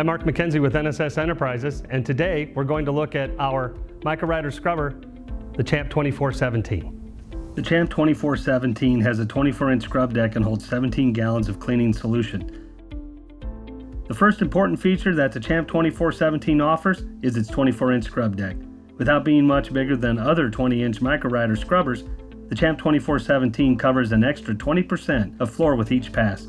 I'm Mark McKenzie with NSS Enterprises, and today we're going to look at our micro-rider scrubber, the Champ 2417. The Champ 2417 has a 24-inch scrub deck and holds 17 gallons of cleaning solution. The first important feature that the Champ 2417 offers is its 24-inch scrub deck. Without being much bigger than other 20-inch micro-rider scrubbers, the Champ 2417 covers an extra 20% of floor with each pass.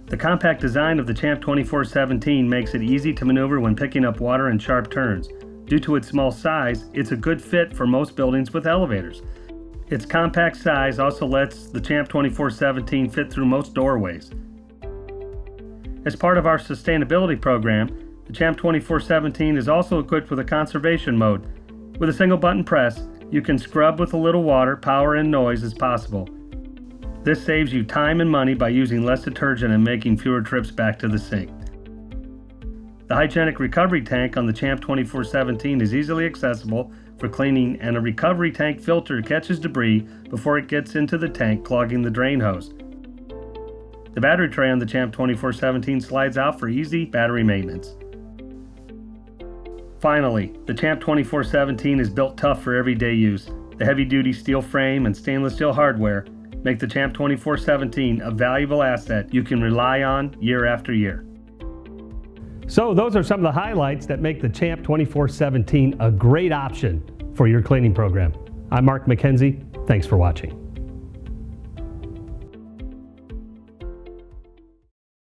The compact design of the Champ 2417 makes it easy to maneuver when picking up water in sharp turns. Due to its small size, it's a good fit for most buildings with elevators. Its compact size also lets the Champ 2417 fit through most doorways. As part of our sustainability program, the Champ 2417 is also equipped with a conservation mode. With a single button press, you can scrub with a little water, power, and noise as possible. This saves you time and money by using less detergent and making fewer trips back to the sink. The hygienic recovery tank on the Champ 2417 is easily accessible for cleaning, and a recovery tank filter catches debris before it gets into the tank, clogging the drain hose. The battery tray on the Champ 2417 slides out for easy battery maintenance. Finally, the Champ 2417 is built tough for everyday use. The heavy-duty steel frame and stainless steel hardware make the Champ 2417 a valuable asset you can rely on year after year. So those are some of the highlights that make the Champ 2417 a great option for your cleaning program. I'm Mark McKenzie. Thanks for watching.